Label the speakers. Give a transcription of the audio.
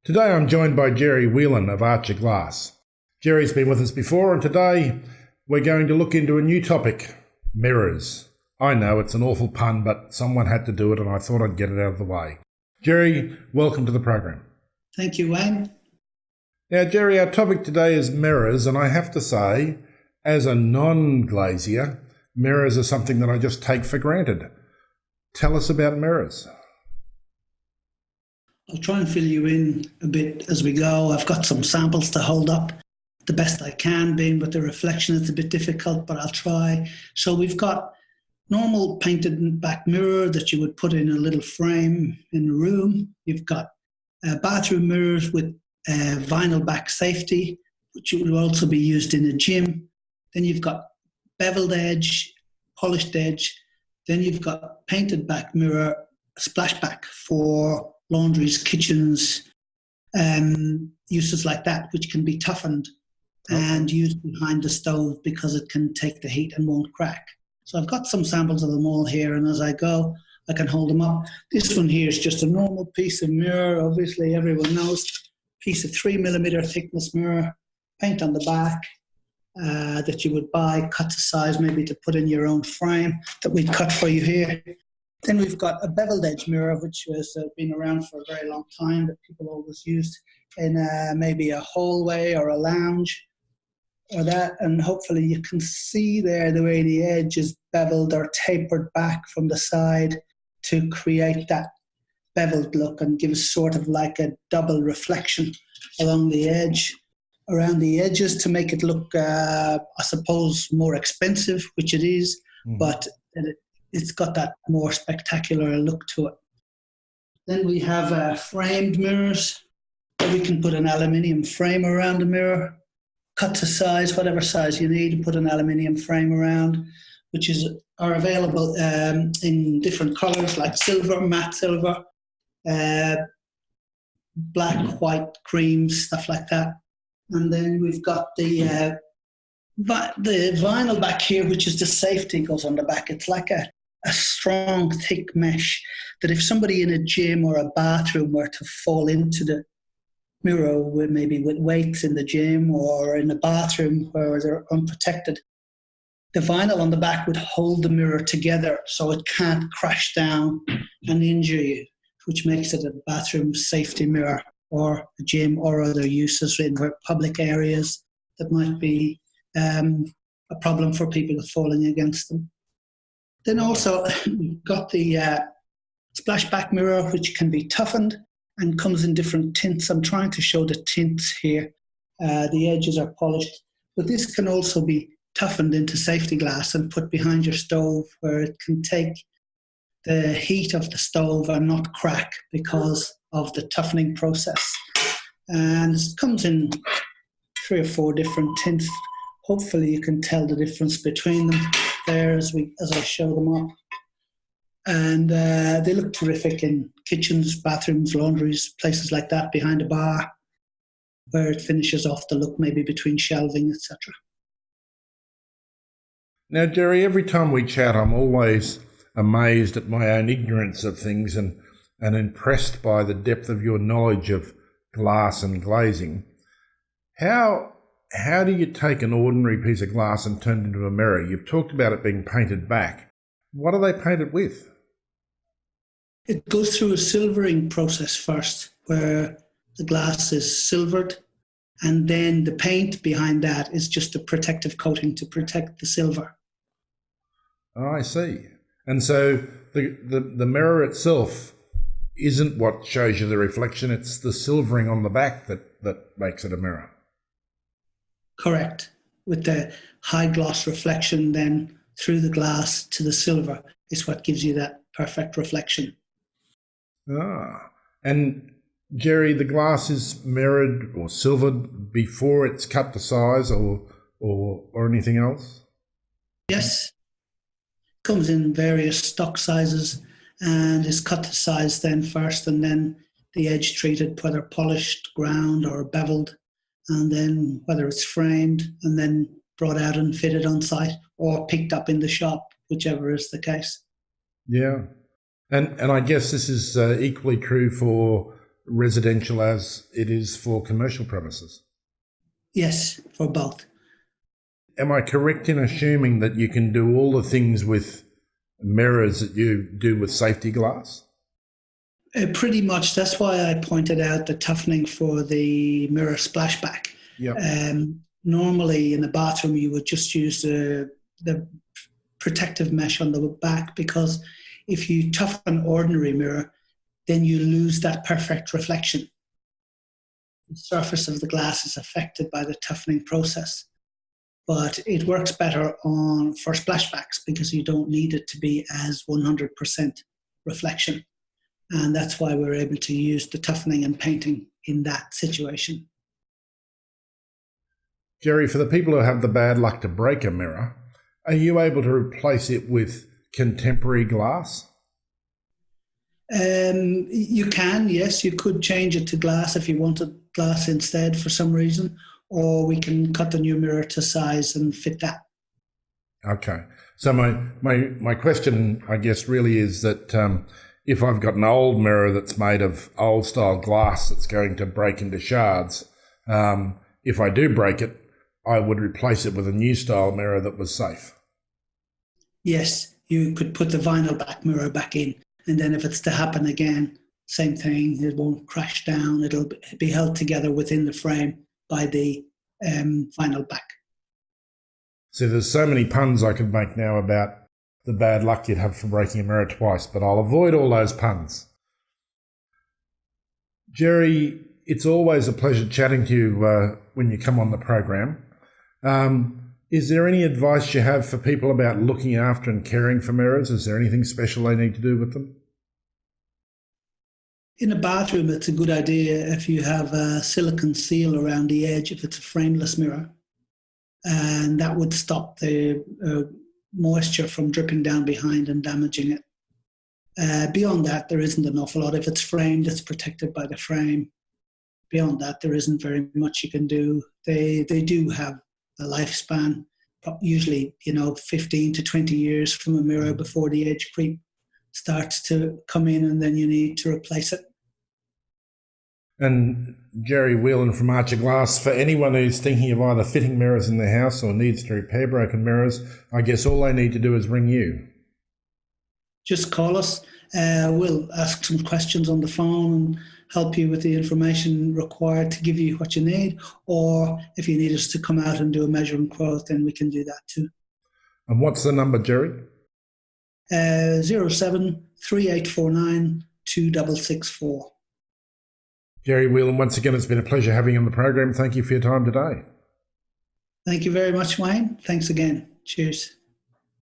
Speaker 1: Today I'm joined by Gerry Whelan of Archer Glass. Gerry's been with us before, and today we're going to look into a new topic, mirrors. I know it's an awful pun, but someone had to do it and I thought I'd get it out of the way. Gerry, welcome to the program.
Speaker 2: Thank you, Wayne.
Speaker 1: Now, Gerry, our topic today is mirrors, and I have to say, as a non-glazier, mirrors are something that I just take for granted. Tell us about mirrors.
Speaker 2: I'll try and fill you in a bit as we go. I've got some samples to hold up the best I can, being with the reflection it's a bit difficult, but I'll try. So we've got normal painted back mirror that you would put in a little frame in a room. You've got bathroom mirrors with vinyl back safety, which will also be used in a gym. Then you've got beveled edge, polished edge. Then you've got painted back mirror, splashback for laundries, kitchens, uses like that, which can be toughened and used behind the stove because it can take the heat and won't crack. So I've got some samples of them all here, and as I go, I can hold them up. This one here is just a normal piece of mirror. Obviously, everyone knows, piece of 3mm thickness mirror, paint on the back that you would buy, cut to size, maybe to put in your own frame that we'd cut for you here. Then we've got a beveled edge mirror, which has been around for a very long time, that people always used in maybe a hallway or a lounge or that. And hopefully you can see there the way the edge is beveled or tapered back from the side to create that beveled look and gives sort of like a double reflection along the edge, around the edges, to make it look, I suppose, more expensive, which it is, but it's got that more spectacular look to it. Then we have framed mirrors. We can put an aluminium frame around the mirror, cut to size, whatever size you need, and put an aluminium frame around, which are available in different colours like silver, matte silver, black, white, cream, stuff like that. And then we've got the vinyl back here, which is the safety, goes on the back. It's like a strong, thick mesh that if somebody in a gym or a bathroom were to fall into the mirror, maybe with weights in the gym or in the bathroom where they're unprotected, the vinyl on the back would hold the mirror together so it can't crash down and injure you, which makes it a bathroom safety mirror or a gym or other uses in public areas that might be a problem for people falling against them. Then also we've got the splashback mirror, which can be toughened and comes in different tints. I'm trying to show the tints here. The edges are polished, but this can also be toughened into safety glass and put behind your stove, where it can take the heat of the stove and not crack because of the toughening process. And it comes in 3 or 4 different tints. Hopefully you can tell the difference between them there as I show them up. And they look terrific in kitchens, bathrooms, laundries, places like that, behind a bar, where it finishes off the look, maybe between shelving, etc.
Speaker 1: Now, Gerry, every time we chat, I'm always amazed at my own ignorance of things and impressed by the depth of your knowledge of glass and glazing. How do you take an ordinary piece of glass and turn it into a mirror? You've talked about it being painted back. What are they painted with?
Speaker 2: It goes through a silvering process first, where the glass is silvered, and then the paint behind that is just a protective coating to protect the silver.
Speaker 1: Oh, I see. And so the mirror itself isn't what shows you the reflection, it's the silvering on the back that makes it a mirror.
Speaker 2: Correct. With the high gloss reflection then through the glass to the silver is what gives you that perfect reflection.
Speaker 1: Ah, and Gerry, the glass is mirrored or silvered before it's cut to size or anything else?
Speaker 2: Yes. Comes in various stock sizes and is cut to size then first, and then the edge treated, whether polished, ground or beveled, and then whether it's framed and then brought out and fitted on site or picked up in the shop, whichever is the case.
Speaker 1: Yeah. And I guess this is equally true for residential as it is for commercial premises?
Speaker 2: Yes, for both.
Speaker 1: Am I correct in assuming that you can do all the things with mirrors that you do with safety glass?
Speaker 2: Pretty much. That's why I pointed out the toughening for the mirror splashback.
Speaker 1: Yep.
Speaker 2: Normally in the bathroom, you would just use the protective mesh on the back, because if you toughen an ordinary mirror, then you lose that perfect reflection. The surface of the glass is affected by the toughening process. But it works better for splashbacks because you don't need it to be as 100% reflection. And that's why we're able to use the toughening and painting in that situation.
Speaker 1: Gerry, for the people who have the bad luck to break a mirror, are you able to replace it with contemporary glass?
Speaker 2: You can, yes. You could change it to glass if you wanted glass instead for some reason, or we can cut the new mirror to size and fit that.
Speaker 1: Okay. So my question, I guess, really is that if I've got an old mirror that's made of old style glass that's going to break into shards, if I do break it, I would replace it with a new style mirror that was safe.
Speaker 2: Yes, you could put the vinyl back mirror back in, and then if it's to happen again, same thing, it won't crash down. It'll be held together within the frame by the vinyl back.
Speaker 1: So there's so many puns I could make now about the bad luck you'd have for breaking a mirror twice, but I'll avoid all those puns. Gerry, it's always a pleasure chatting to you when you come on the program. Is there any advice you have for people about looking after and caring for mirrors? Is there anything special they need to do with them?
Speaker 2: In a bathroom, it's a good idea if you have a silicone seal around the edge, if it's a frameless mirror, and that would stop the moisture from dripping down behind and damaging it. Beyond that, there isn't an awful lot. If it's framed, it's protected by the frame. Beyond that, there isn't very much you can do. They do have a lifespan, usually 15 to 20 years from a mirror before the edge creep starts to come in, and then you need to replace it.
Speaker 1: And Gerry Whelan from Archer Glass, for anyone who's thinking of either fitting mirrors in their house or needs to repair broken mirrors, I guess all they need to do is ring you.
Speaker 2: Just call us. We'll ask some questions on the phone and help you with the information required to give you what you need. Or if you need us to come out and do a measuring quote, then we can do that too.
Speaker 1: And what's the number, Gerry?
Speaker 2: 073849 2664.
Speaker 1: Gerry Whelan, once again, it's been a pleasure having you on the program. Thank you for your time today.
Speaker 2: Thank you very much, Wayne. Thanks again. Cheers.